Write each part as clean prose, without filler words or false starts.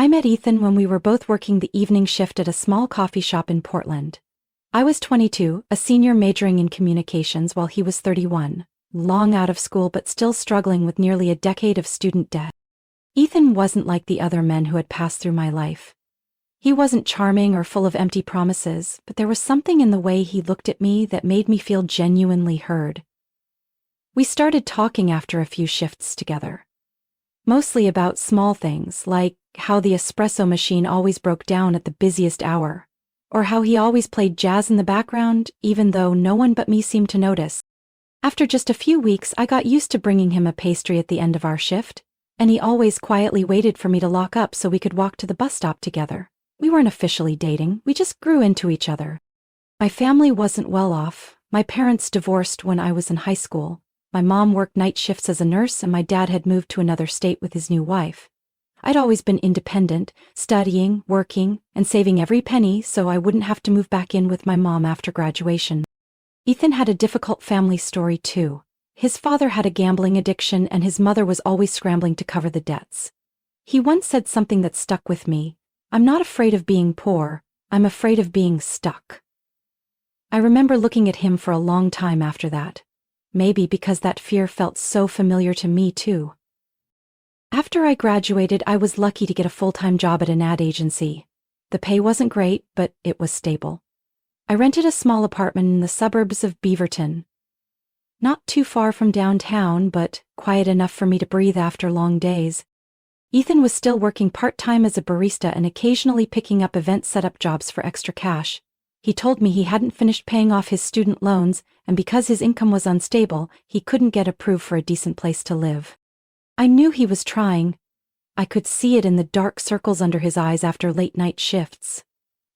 I met Ethan when we were both working the evening shift at a small coffee shop in Portland. I was 22, a senior majoring in communications, while he was 31, long out of school but still struggling with nearly a decade of student debt. Ethan wasn't like the other men who had passed through my life. He wasn't charming or full of empty promises, but there was something in the way he looked at me that made me feel genuinely heard. We started talking after a few shifts together. Mostly about small things, like how the espresso machine always broke down at the busiest hour, or how he always played jazz in the background, even though no one but me seemed to notice. After just a few weeks, I got used to bringing him a pastry at the end of our shift, and he always quietly waited for me to lock up so we could walk to the bus stop together. We weren't officially dating, we just grew into each other. My family wasn't well off. My parents divorced when I was in high school. My mom worked night shifts as a nurse, and my dad had moved to another state with his new wife. I'd always been independent, studying, working, and saving every penny so I wouldn't have to move back in with my mom after graduation. Ethan had a difficult family story too. His father had a gambling addiction, and his mother was always scrambling to cover the debts. He once said something that stuck with me: "I'm not afraid of being poor, I'm afraid of being stuck." I remember looking at him for a long time after that. Maybe because that fear felt so familiar to me too. After I graduated, I was lucky to get a full-time job at an ad agency. The pay wasn't great, but it was stable. I rented a small apartment in the suburbs of Beaverton. Not too far from downtown, but quiet enough for me to breathe after long days. Ethan was still working part-time as a barista and occasionally picking up event setup jobs for extra cash. He told me he hadn't finished paying off his student loans, and because his income was unstable, he couldn't get approved for a decent place to live. I knew he was trying. I could see it in the dark circles under his eyes after late-night shifts.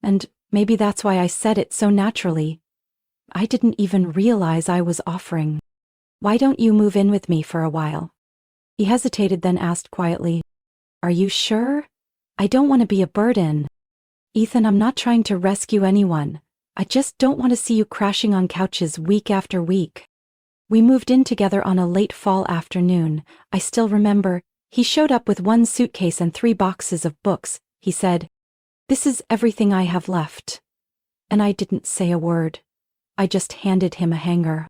And maybe that's why I said it so naturally. I didn't even realize I was offering. "Why don't you move in with me for a while?" He hesitated, then asked quietly, "Are you sure? I don't want to be a burden." "Ethan, I'm not trying to rescue anyone. I just don't want to see you crashing on couches week after week." We moved in together on a late fall afternoon. I still remember, he showed up with one suitcase and 3 boxes of books. He said, "This is everything I have left." And I didn't say a word. I just handed him a hanger.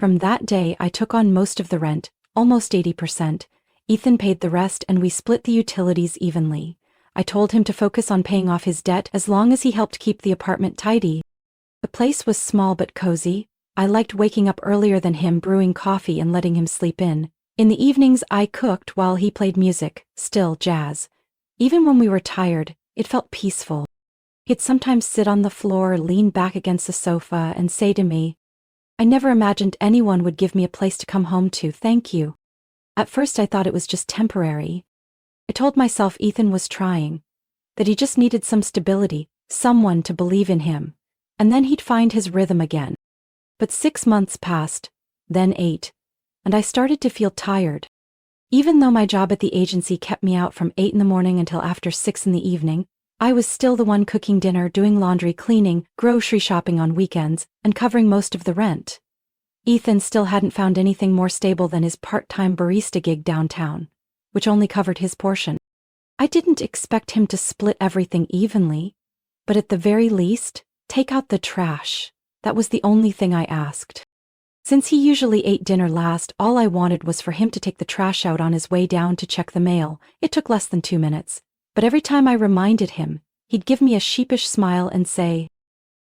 From that day, I took on most of the rent, almost 80%. Ethan paid the rest, and we split the utilities evenly. I told him to focus on paying off his debt as long as he helped keep the apartment tidy. The place was small but cozy. I liked waking up earlier than him, brewing coffee and letting him sleep in. In the evenings, I cooked while he played music, still jazz. Even when we were tired, it felt peaceful. He'd sometimes sit on the floor, lean back against the sofa, and say to me, "I never imagined anyone would give me a place to come home to, thank you." At first I thought it was just temporary. I told myself Ethan was trying, that he just needed some stability, someone to believe in him, and then he'd find his rhythm again. But 6 months passed, then 8, and I started to feel tired. Even though my job at the agency kept me out from 8 in the morning until after 6 in the evening, I was still the one cooking dinner, doing laundry, cleaning, grocery shopping on weekends, and covering most of the rent. Ethan still hadn't found anything more stable than his part-time barista gig downtown, which only covered his portion. I didn't expect him to split everything evenly, but at the very least, take out the trash. That was the only thing I asked. Since he usually ate dinner last, all I wanted was for him to take the trash out on his way down to check the mail. It took less than 2 minutes, but every time I reminded him, he'd give me a sheepish smile and say,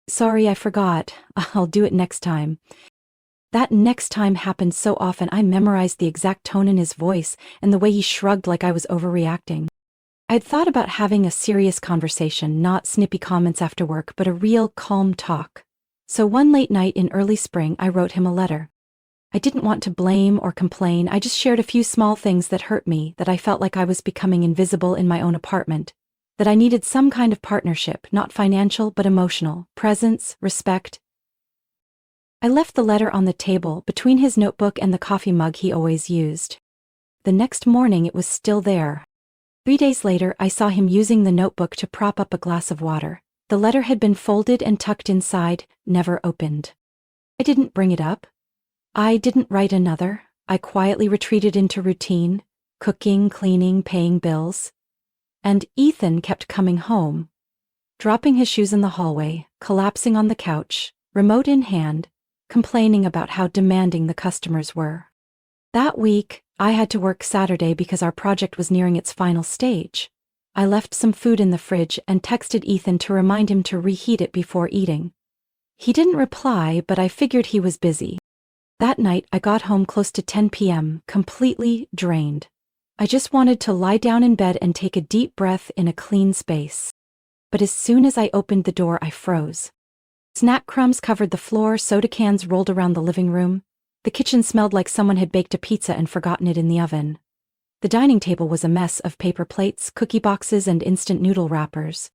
"Sorry, I forgot. I'll do it next time." That next time happened so often I memorized the exact tone in his voice and the way he shrugged like I was overreacting. I'd thought about having a serious conversation, not snippy comments after work, but a real calm talk. So one late night in early spring, I wrote him a letter. I didn't want to blame or complain, I just shared a few small things that hurt me, that I felt like I was becoming invisible in my own apartment, that I needed some kind of partnership, not financial but emotional, presence, respect. I left the letter on the table between his notebook and the coffee mug he always used. The next morning it was still there. 3 days later, I saw him using the notebook to prop up a glass of water. The letter had been folded and tucked inside, never opened. I didn't bring it up. I didn't write another. I quietly retreated into routine, cooking, cleaning, paying bills. And Ethan kept coming home, dropping his shoes in the hallway, collapsing on the couch, remote in hand, complaining about how demanding the customers were. That week, I had to work Saturday because our project was nearing its final stage. I left some food in the fridge and texted Ethan to remind him to reheat it before eating. He didn't reply, but I figured he was busy. That night, I got home close to 10 p.m., completely drained. I just wanted to lie down in bed and take a deep breath in a clean space. But as soon as I opened the door, I froze. Snack crumbs covered the floor, soda cans rolled around the living room. The kitchen smelled like someone had baked a pizza and forgotten it in the oven. The dining table was a mess of paper plates, cookie boxes, and instant noodle wrappers.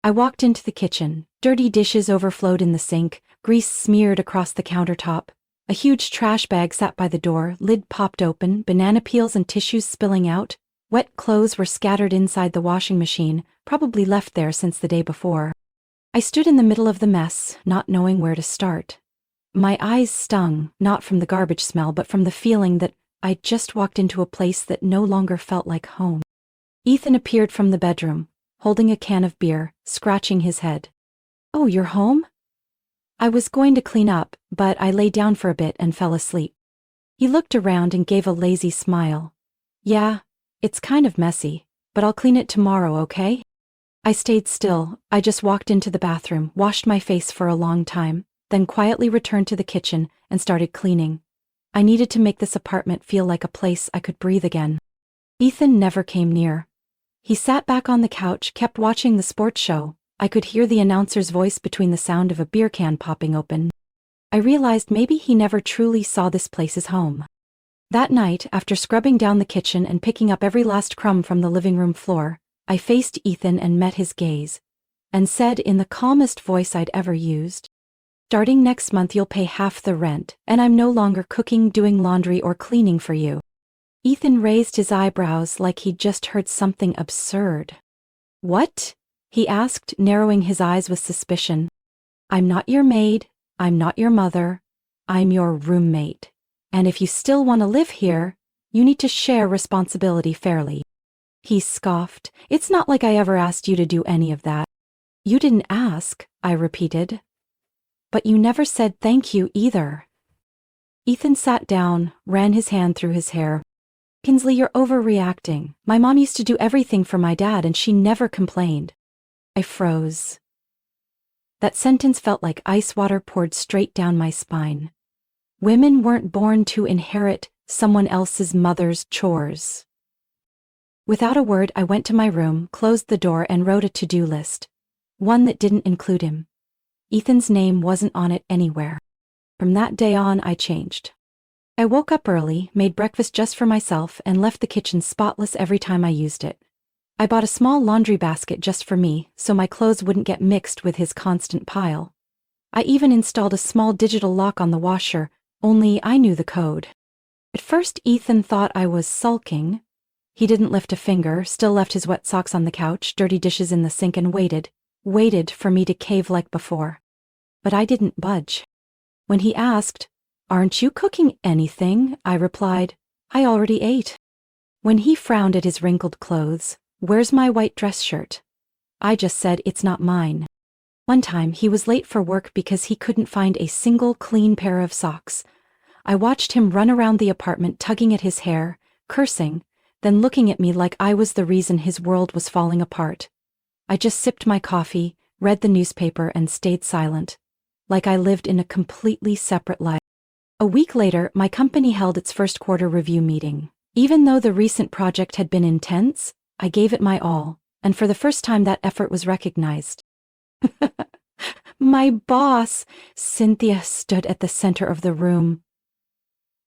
I walked into the kitchen. Dirty dishes overflowed in the sink, grease smeared across the countertop. A huge trash bag sat by the door, lid popped open, banana peels and tissues spilling out. Wet clothes were scattered inside the washing machine, probably left there since the day before. I stood in the middle of the mess, not knowing where to start. My eyes stung, not from the garbage smell but from the feeling that I'd just walked into a place that no longer felt like home. Ethan appeared from the bedroom, holding a can of beer, scratching his head. "Oh, you're home?" I was going to clean up, but I lay down for a bit and fell asleep. He looked around and gave a lazy smile. "Yeah, it's kind of messy, but I'll clean it tomorrow, okay?" I stayed still. I just walked into the bathroom, washed my face for a long time, then quietly returned to the kitchen and started cleaning. I needed to make this apartment feel like a place I could breathe again. Ethan never came near. He sat back on the couch, kept watching the sports show. I could hear the announcer's voice between the sound of a beer can popping open. I realized maybe he never truly saw this place as home. That night, after scrubbing down the kitchen and picking up every last crumb from the living room floor, I faced Ethan and met his gaze, and said in the calmest voice I'd ever used, "Starting next month you'll pay half the rent, and I'm no longer cooking, doing laundry, or cleaning for you." Ethan raised his eyebrows like he'd just heard something absurd. "What?" he asked, narrowing his eyes with suspicion. "I'm not your maid, I'm not your mother, I'm your roommate. And if you still want to live here, you need to share responsibility fairly." He scoffed. "It's not like I ever asked you to do any of that." "You didn't ask," I repeated. "But you never said thank you either." Ethan sat down, ran his hand through his hair. "Kinsley, you're overreacting. My mom used to do everything for my dad and she never complained." I froze. That sentence felt like ice water poured straight down my spine. Women weren't born to inherit someone else's mother's chores. Without a word, I went to my room, closed the door, and wrote a to-do list. One that didn't include him. Ethan's name wasn't on it anywhere. From that day on, I changed. I woke up early, made breakfast just for myself, and left the kitchen spotless every time I used it. I bought a small laundry basket just for me, so my clothes wouldn't get mixed with his constant pile. I even installed a small digital lock on the washer, only I knew the code. At first, Ethan thought I was sulking. He didn't lift a finger, still left his wet socks on the couch, dirty dishes in the sink, and waited for me to cave like before. But I didn't budge. When he asked, "Aren't you cooking anything?" I replied, "I already ate." When he frowned at his wrinkled clothes, "Where's my white dress shirt?" I just said, "It's not mine." One time, he was late for work because he couldn't find a single clean pair of socks. I watched him run around the apartment tugging at his hair, cursing, then looking at me like I was the reason his world was falling apart. I just sipped my coffee, read the newspaper, and stayed silent, like I lived in a completely separate life. A week later, my company held its first quarter review meeting. Even though the recent project had been intense, I gave it my all, and for the first time that effort was recognized. My boss, Cynthia, stood at the center of the room,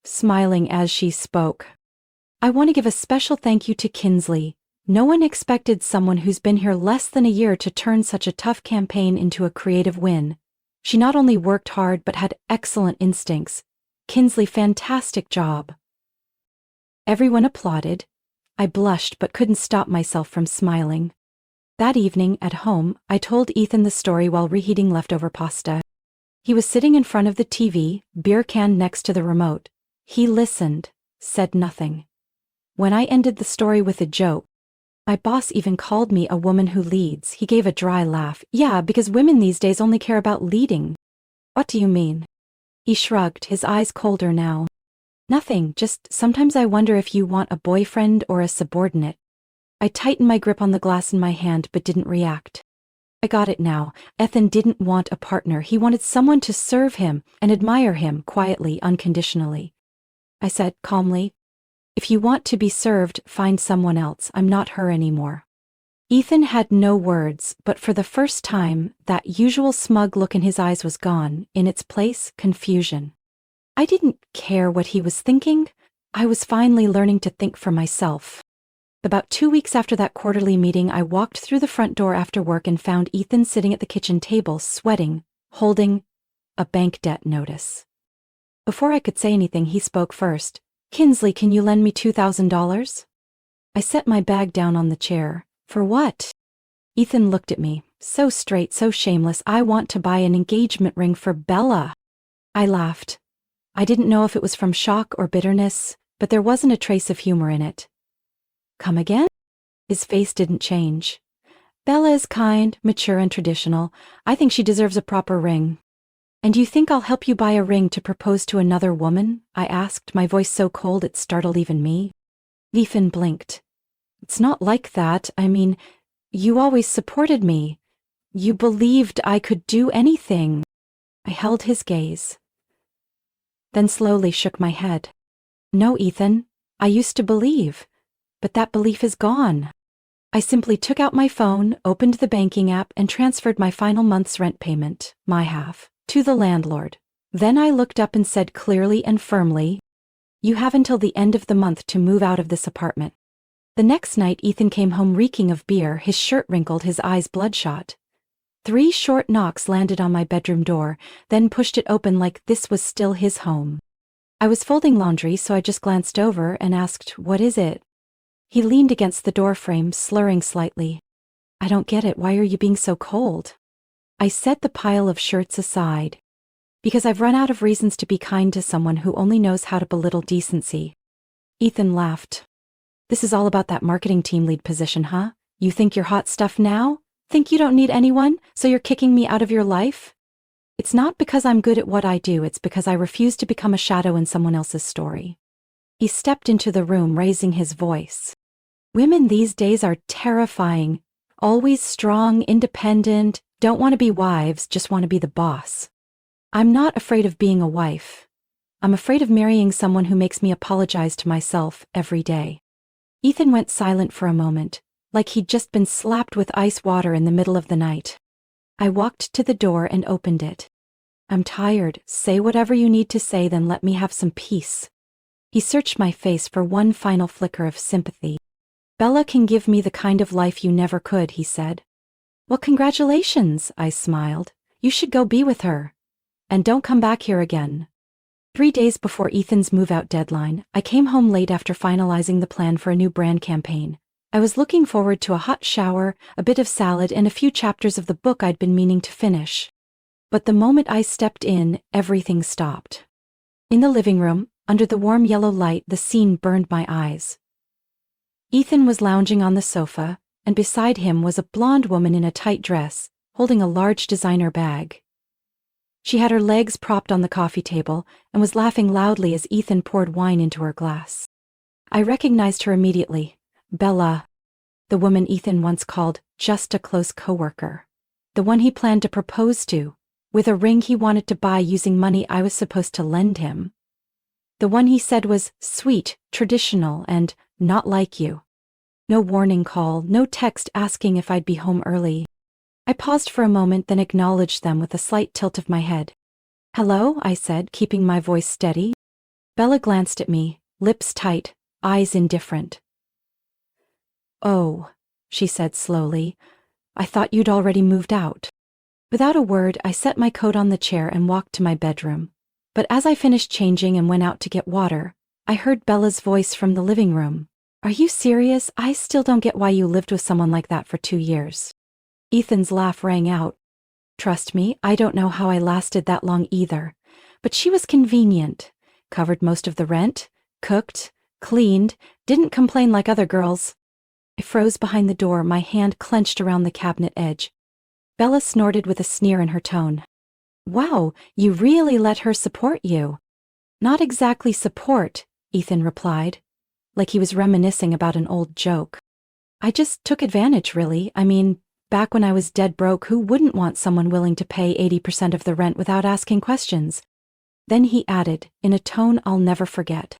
smiling as she spoke. "I want to give a special thank you to Kinsley. No one expected someone who's been here less than a year to turn such a tough campaign into a creative win. She not only worked hard but had excellent instincts. Kinsley, fantastic job." Everyone applauded. I blushed but couldn't stop myself from smiling. That evening, at home, I told Ethan the story while reheating leftover pasta. He was sitting in front of the TV, beer can next to the remote. He listened, said nothing. When I ended the story with a joke, My boss even called me a woman who leads. He gave a dry laugh. Yeah, because women these days only care about leading. What do you mean? He shrugged, his eyes colder now. Nothing, just sometimes I wonder if you want a boyfriend or a subordinate. I tightened my grip on the glass in my hand but didn't react. I got it now. Ethan didn't want a partner. He wanted someone to serve him and admire him quietly, unconditionally. I said calmly, "If you want to be served, find someone else. I'm not her anymore." Ethan had no words, but for the first time, that usual smug look in his eyes was gone. In its place, confusion. I didn't care what he was thinking. I was finally learning to think for myself. About 2 weeks after that quarterly meeting, I walked through the front door after work and found Ethan sitting at the kitchen table, sweating, holding a bank debt notice. Before I could say anything, he spoke first. "Kinsley, can you lend me $2,000? I set my bag down on the chair. "For what?" Ethan looked at me, so straight, so shameless. "I want to buy an engagement ring for Bella." I laughed. I didn't know if it was from shock or bitterness, but there wasn't a trace of humor in it. "Come again?" His face didn't change. "Bella is kind, mature, and traditional. I think she deserves a proper ring." "And you think I'll help you buy a ring to propose to another woman?" I asked, my voice so cold it startled even me. Ethan blinked. "It's not like that. I mean, you always supported me. You believed I could do anything." I held his gaze, then slowly shook my head. "No, Ethan, I used to believe, but that belief is gone." I simply took out my phone, opened the banking app, and transferred my final month's rent payment, my half, to the landlord. Then I looked up and said clearly and firmly, "You have until the end of the month to move out of this apartment." The next night, Ethan came home reeking of beer, his shirt wrinkled, his eyes bloodshot. 3 short knocks landed on my bedroom door, then pushed it open like this was still his home. I was folding laundry, so I just glanced over and asked, "What is it?" He leaned against the doorframe, slurring slightly. "I don't get it. Why are you being so cold?" I set the pile of shirts aside. "Because I've run out of reasons to be kind to someone who only knows how to belittle decency." Ethan laughed. "This is all about that marketing team lead position, huh? You think you're hot stuff now? Think you don't need anyone, so you're kicking me out of your life? It's not because I'm good at what I do, it's because I refuse to become a shadow in someone else's story." He stepped into the room, raising his voice. "Women these days are terrifying. Always strong, independent, don't want to be wives, just want to be the boss. I'm not afraid of being a wife. I'm afraid of marrying someone who makes me apologize to myself every day." Ethan went silent for a moment, like he'd just been slapped with ice water in the middle of the night. I walked to the door and opened it. "I'm tired. Say whatever you need to say, then let me have some peace." He searched my face for one final flicker of sympathy. "Bella can give me the kind of life you never could," he said. "Well, congratulations," I smiled. "You should go be with her. And don't come back here again." 3 days before Ethan's move-out deadline, I came home late after finalizing the plan for a new brand campaign. I was looking forward to a hot shower, a bit of salad, and a few chapters of the book I'd been meaning to finish. But the moment I stepped in, everything stopped. In the living room, under the warm yellow light, the scene burned my eyes. Ethan was lounging on the sofa, and beside him was a blonde woman in a tight dress, holding a large designer bag. She had her legs propped on the coffee table and was laughing loudly as Ethan poured wine into her glass. I recognized her immediately. Bella, the woman Ethan once called just a close coworker. The one he planned to propose to, with a ring he wanted to buy using money I was supposed to lend him. The one he said was sweet, traditional, and not like you. No warning call, no text asking if I'd be home early. I paused for a moment, then acknowledged them with a slight tilt of my head. "Hello," I said, keeping my voice steady. Bella glanced at me, lips tight, eyes indifferent. "Oh," she said slowly, "I thought you'd already moved out." Without a word, I set my coat on the chair and walked to my bedroom. But as I finished changing and went out to get water, I heard Bella's voice from the living room. "Are you serious? I still don't get why you lived with someone like that for 2 years. Ethan's laugh rang out. "Trust me, I don't know how I lasted that long either. But she was convenient. Covered most of the rent, cooked, cleaned, didn't complain like other girls." I froze behind the door, my hand clenched around the cabinet edge. Bella snorted with a sneer in her tone. Wow, you really let her support you. Not exactly support, Ethan replied, like he was reminiscing about an old joke. I just took advantage, really. I mean, back when I was dead broke, who wouldn't want someone willing to pay 80% of the rent without asking questions? Then he added, in a tone I'll never forget.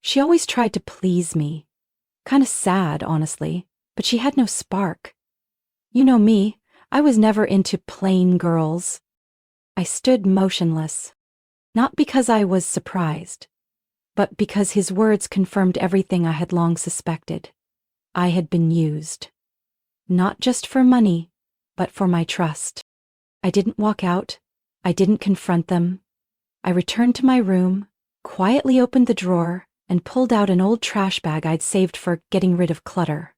She always tried to please me. Kinda sad, honestly, but she had no spark. You know me, I was never into plain girls. I stood motionless. Not because I was surprised, but because his words confirmed everything I had long suspected. I had been used. Not just for money, but for my trust. I didn't walk out. I didn't confront them. I returned to my room, quietly opened the drawer, and pulled out an old trash bag I'd saved for getting rid of clutter.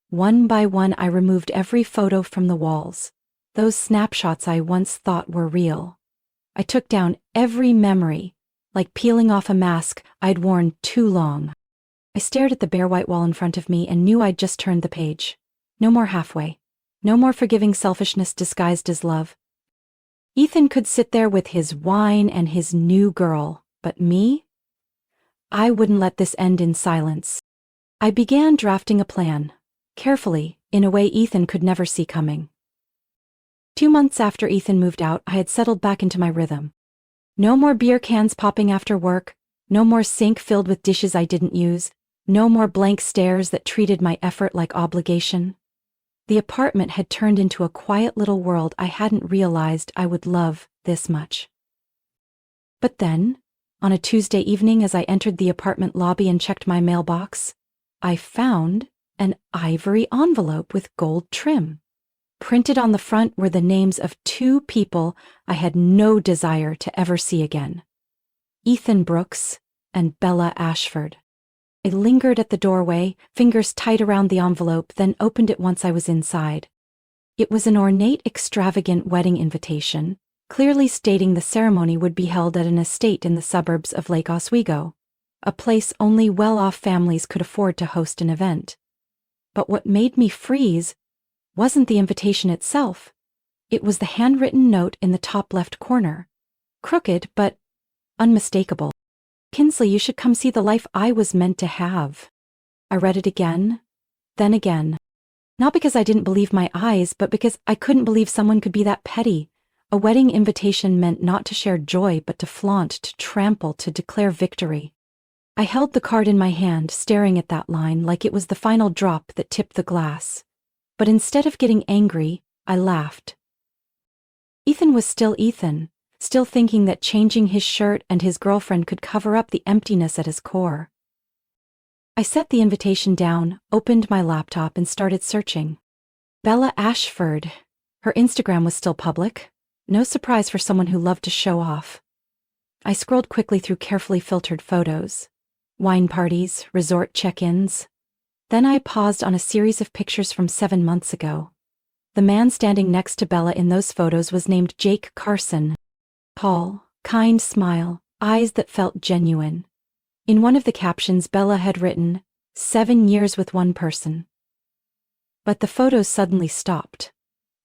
One by one, I removed every photo from the walls, those snapshots I once thought were real. I took down every memory, like peeling off a mask I'd worn too long. I stared at the bare white wall in front of me and knew I'd just turned the page. No more halfway. No more forgiving selfishness disguised as love. Ethan could sit there with his wine and his new girl, but me? I wouldn't let this end in silence. I began drafting a plan, carefully, in a way Ethan could never see coming. 2 months after Ethan moved out, I had settled back into my rhythm. No more beer cans popping after work, no more sink filled with dishes I didn't use, no more blank stares that treated my effort like obligation. The apartment had turned into a quiet little world I hadn't realized I would love this much. But then, on a Tuesday evening as I entered the apartment lobby and checked my mailbox, I found an ivory envelope with gold trim. Printed on the front were the names of 2 people I had no desire to ever see again. Ethan Brooks and Bella Ashford. I lingered at the doorway, fingers tight around the envelope, then opened it once I was inside. It was an ornate, extravagant wedding invitation, clearly stating the ceremony would be held at an estate in the suburbs of Lake Oswego, a place only well-off families could afford to host an event. But what made me freeze wasn't the invitation itself. It was the handwritten note in the top left corner. Crooked, but unmistakable. Kinsley, you should come see the life I was meant to have. I read it again, then again. Not because I didn't believe my eyes, but because I couldn't believe someone could be that petty. A wedding invitation meant not to share joy, but to flaunt, to trample, to declare victory. I held the card in my hand, staring at that line like it was the final drop that tipped the glass. But instead of getting angry, I laughed. Ethan was still Ethan, still thinking that changing his shirt and his girlfriend could cover up the emptiness at his core. I set the invitation down, opened my laptop, and started searching. Bella Ashford. Her Instagram was still public. No surprise for someone who loved to show off. I scrolled quickly through carefully filtered photos. Wine parties, resort check-ins. Then I paused on a series of pictures from 7 months ago. The man standing next to Bella in those photos was named Jake Carson. Tall, kind smile, eyes that felt genuine. In one of the captions, Bella had written, 7 years with one person. But the photos suddenly stopped,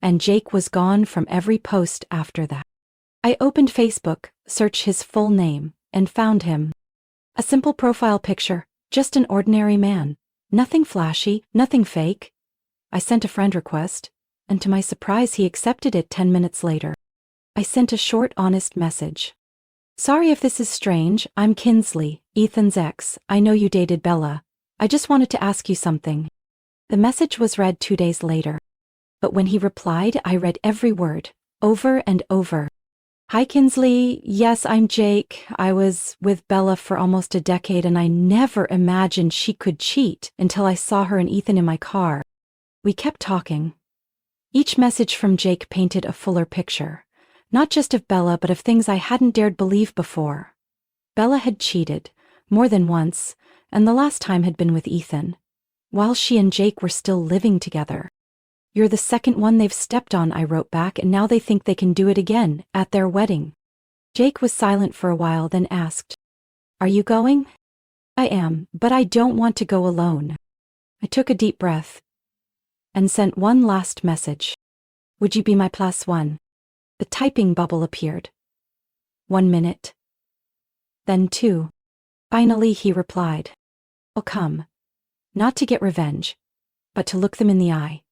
and Jake was gone from every post after that. I opened Facebook, searched his full name, and found him. A simple profile picture, just an ordinary man. Nothing flashy, nothing fake. I sent a friend request, and to my surprise he accepted it 10 minutes later. I sent a short, honest message. Sorry if this is strange, I'm Kinsley, Ethan's ex. I know you dated Bella. I just wanted to ask you something. The message was read 2 days later. But when he replied, I read every word, over and over. Hi Kinsley, yes, I'm Jake. I was with Bella for almost a decade and I never imagined she could cheat until I saw her and Ethan in my car. We kept talking. Each message from Jake painted a fuller picture. Not just of Bella, but of things I hadn't dared believe before. Bella had cheated, more than once, and the last time had been with Ethan, while she and Jake were still living together. You're the second one they've stepped on, I wrote back, and now they think they can do it again, at their wedding. Jake was silent for a while, then asked, Are you going? I am, but I don't want to go alone. I took a deep breath and sent one last message. Would you be my +1? The typing bubble appeared. 1 minute. Then 2. Finally he replied. I'll come. Not to get revenge, but to look them in the eye.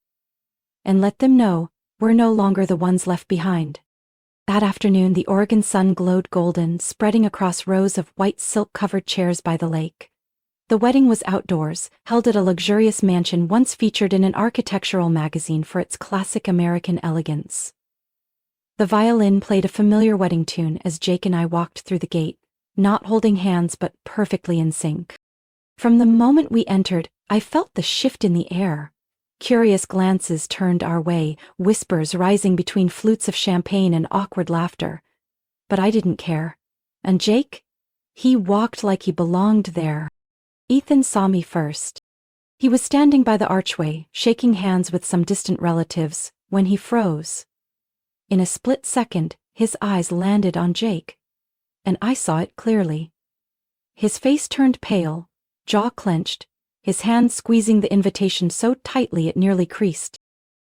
And let them know we're no longer the ones left behind. That afternoon the Oregon sun glowed golden, spreading across rows of white silk-covered chairs by the lake. The wedding was outdoors, held at a luxurious mansion once featured in an architectural magazine for its classic American elegance. The violin played a familiar wedding tune as Jake and I walked through the gate, not holding hands but perfectly in sync. From the moment we entered, I felt the shift in the air. Curious glances turned our way, whispers rising between flutes of champagne and awkward laughter. But I didn't care. And Jake? He walked like he belonged there. Ethan saw me first. He was standing by the archway, shaking hands with some distant relatives, when he froze. In a split second, his eyes landed on Jake. And I saw it clearly. His face turned pale, jaw clenched, his hand squeezing the invitation so tightly it nearly creased.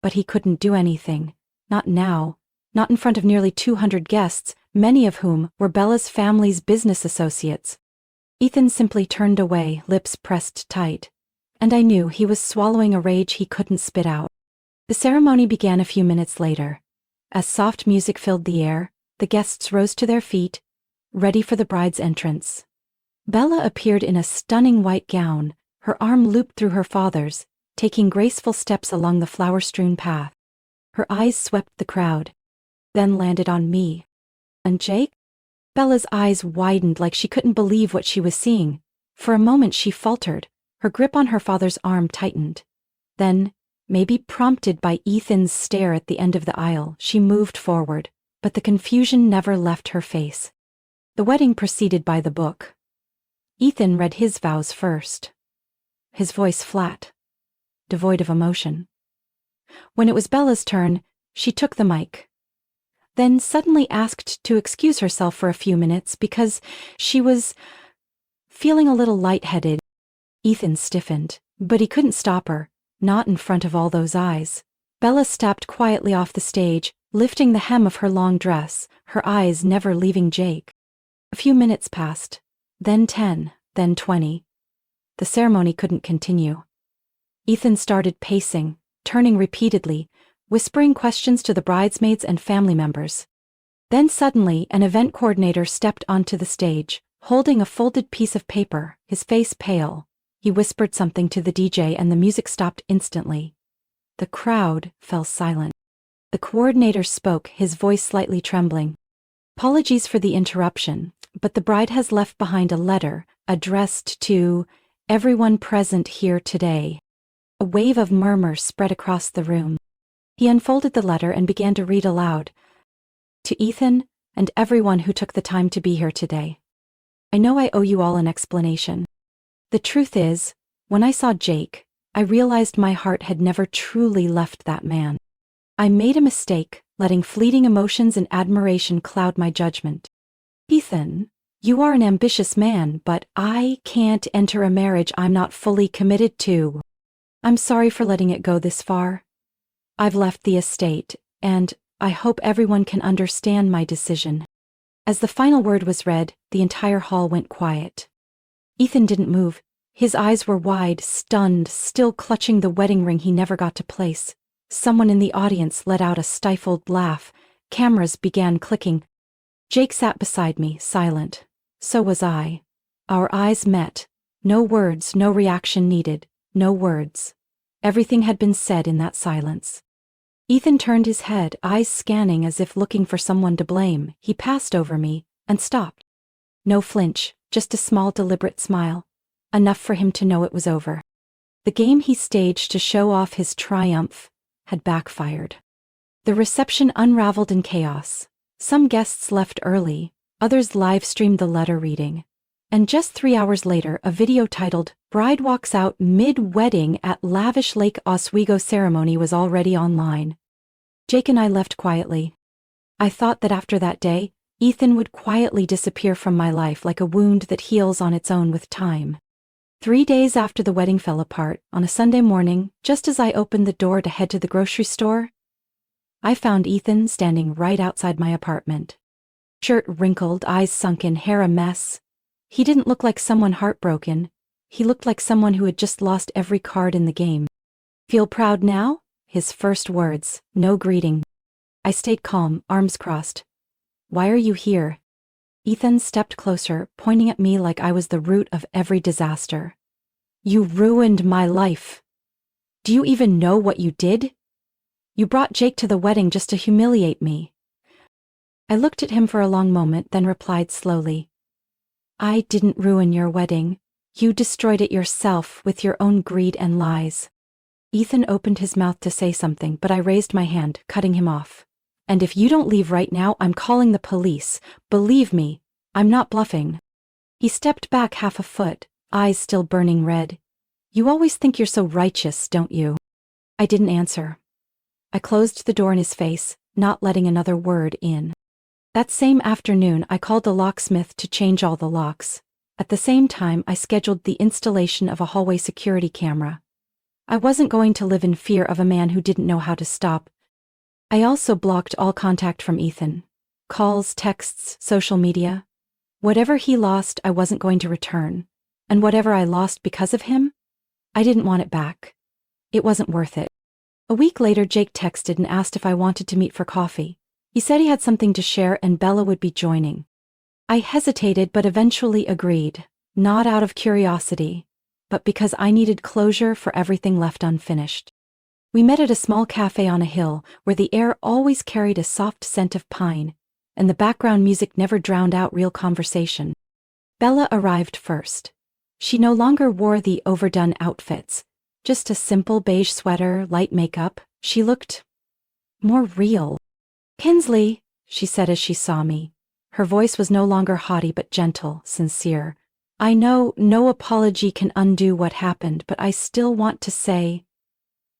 But he couldn't do anything. Not now. Not in front of nearly 200 guests, many of whom were Bella's family's business associates. Ethan simply turned away, lips pressed tight. And I knew he was swallowing a rage he couldn't spit out. The ceremony began a few minutes later. As soft music filled the air, the guests rose to their feet, ready for the bride's entrance. Bella appeared in a stunning white gown, her arm looped through her father's, taking graceful steps along the flower-strewn path. Her eyes swept the crowd, then landed on me. And Jake? Bella's eyes widened like she couldn't believe what she was seeing. For a moment she faltered, her grip on her father's arm tightened. Then, maybe prompted by Ethan's stare at the end of the aisle, she moved forward, but the confusion never left her face. The wedding proceeded by the book. Ethan read his vows first. His voice flat, devoid of emotion. When it was Bella's turn, she took the mic. Then suddenly asked to excuse herself for a few minutes because she was feeling a little lightheaded. Ethan stiffened, but he couldn't stop her, not in front of all those eyes. Bella stepped quietly off the stage, lifting the hem of her long dress, her eyes never leaving Jake. A few minutes passed, then 10, then 20. The ceremony couldn't continue. Ethan started pacing, turning repeatedly, whispering questions to the bridesmaids and family members. Then suddenly an event coordinator stepped onto the stage, holding a folded piece of paper, his face pale. He whispered something to the DJ and the music stopped instantly. The crowd fell silent. The coordinator spoke, his voice slightly trembling. Apologies for the interruption, but the bride has left behind a letter addressed to everyone present here today. A wave of murmurs spread across the room. He unfolded the letter and began to read aloud. To Ethan and everyone who took the time to be here today. I know I owe you all an explanation. The truth is, when I saw Jake, I realized my heart had never truly left that man. I made a mistake, letting fleeting emotions and admiration cloud my judgment. Ethan, you are an ambitious man, but I can't enter a marriage I'm not fully committed to. I'm sorry for letting it go this far. I've left the estate, and I hope everyone can understand my decision. As the final word was read, the entire hall went quiet. Ethan didn't move. His eyes were wide, stunned, still clutching the wedding ring he never got to place. Someone in the audience let out a stifled laugh. Cameras began clicking. Jake sat beside me, silent. So was I. Our eyes met. No words, no reaction needed. No words. Everything had been said in that silence. Ethan turned his head, eyes scanning as if looking for someone to blame. He passed over me and stopped. No flinch, just a small deliberate smile. Enough for him to know it was over. The game he staged to show off his triumph had backfired. The reception unraveled in chaos. Some guests left early, others live-streamed the letter reading. And just 3 hours later, a video titled, "Bride Walks Out Mid-Wedding at Lavish Lake Oswego Ceremony" was already online. Jake and I left quietly. I thought that after that day, Ethan would quietly disappear from my life like a wound that heals on its own with time. 3 days after the wedding fell apart, on a Sunday morning, just as I opened the door to head to the grocery store, I found Ethan standing right outside my apartment. Shirt wrinkled, eyes sunken, hair a mess. He didn't look like someone heartbroken. He looked like someone who had just lost every card in the game. "Feel proud now?" His first words, no greeting. I stayed calm, arms crossed. "Why are you here?" Ethan stepped closer, pointing at me like I was the root of every disaster. "You ruined my life. Do you even know what you did? You brought Jake to the wedding just to humiliate me." I looked at him for a long moment, then replied slowly, "I didn't ruin your wedding. You destroyed it yourself with your own greed and lies." Ethan opened his mouth to say something, but I raised my hand, cutting him off. "And if you don't leave right now, I'm calling the police. Believe me, I'm not bluffing." He stepped back half a foot, eyes still burning red. "You always think you're so righteous, don't you?" I didn't answer. I closed the door in his face, not letting another word in. That same afternoon, I called the locksmith to change all the locks. At the same time, I scheduled the installation of a hallway security camera. I wasn't going to live in fear of a man who didn't know how to stop. I also blocked all contact from Ethan. Calls, texts, social media. Whatever he lost, I wasn't going to return. And whatever I lost because of him, I didn't want it back. It wasn't worth it. A week later, Jake texted and asked if I wanted to meet for coffee. He said he had something to share and Bella would be joining. I hesitated but eventually agreed, not out of curiosity, but because I needed closure for everything left unfinished. We met at a small cafe on a hill where the air always carried a soft scent of pine, and the background music never drowned out real conversation. Bella arrived first. She no longer wore the overdone outfits, just a simple beige sweater, light makeup. She looked more real. "Kinsley," she said as she saw me. Her voice was no longer haughty but gentle, sincere. "I know no apology can undo what happened, but I still want to say,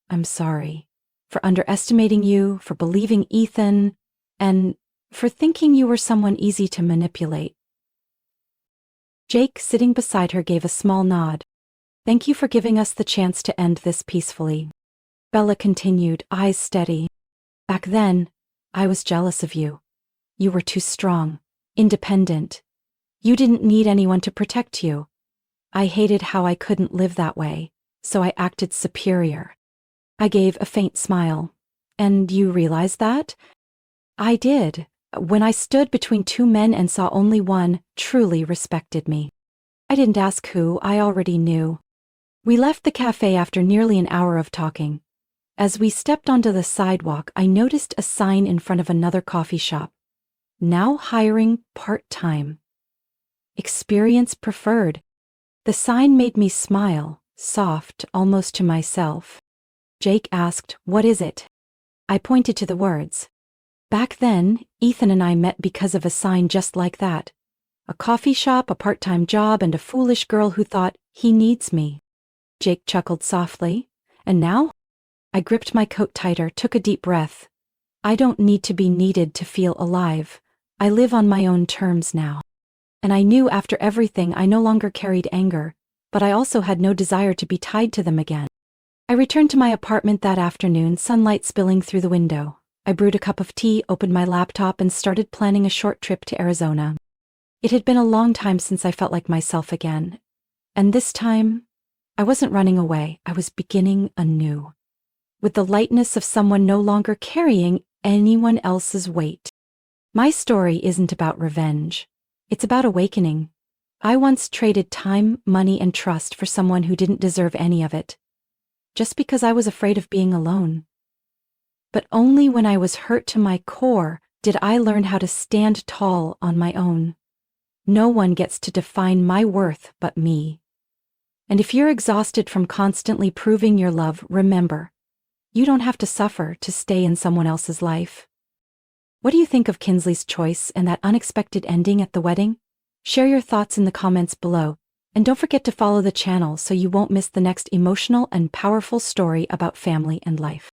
I'm sorry. For underestimating you, for believing Ethan, and for thinking you were someone easy to manipulate." Jake, sitting beside her, gave a small nod. "Thank you for giving us the chance to end this peacefully." Bella continued, eyes steady. "Back then, I was jealous of you. You were too strong, independent. You didn't need anyone to protect you. I hated how I couldn't live that way, so I acted superior." I gave a faint smile. "And you realized that?" "I did, when I stood between two men and saw only one truly respected me. I didn't ask who, I already knew." We left the cafe after nearly an hour of talking. As we stepped onto the sidewalk, I noticed a sign in front of another coffee shop. "Now hiring part-time. Experience preferred." The sign made me smile, soft, almost to myself. Jake asked, "What is it?" I pointed to the words. Back then, Ethan and I met because of a sign just like that. A coffee shop, a part-time job, and a foolish girl who thought, "He needs me." Jake chuckled softly. "And now?" I gripped my coat tighter, took a deep breath. "I don't need to be needed to feel alive. I live on my own terms now." And I knew after everything I no longer carried anger, but I also had no desire to be tied to them again. I returned to my apartment that afternoon, sunlight spilling through the window. I brewed a cup of tea, opened my laptop, and started planning a short trip to Arizona. It had been a long time since I felt like myself again. And this time, I wasn't running away, I was beginning anew. With the lightness of someone no longer carrying anyone else's weight. My story isn't about revenge. It's about awakening. I once traded time, money, and trust for someone who didn't deserve any of it. Just because I was afraid of being alone. But only when I was hurt to my core did I learn how to stand tall on my own. No one gets to define my worth but me. And if you're exhausted from constantly proving your love, remember, you don't have to suffer to stay in someone else's life. What do you think of Kinsley's choice and that unexpected ending at the wedding? Share your thoughts in the comments below, and don't forget to follow the channel so you won't miss the next emotional and powerful story about family and life.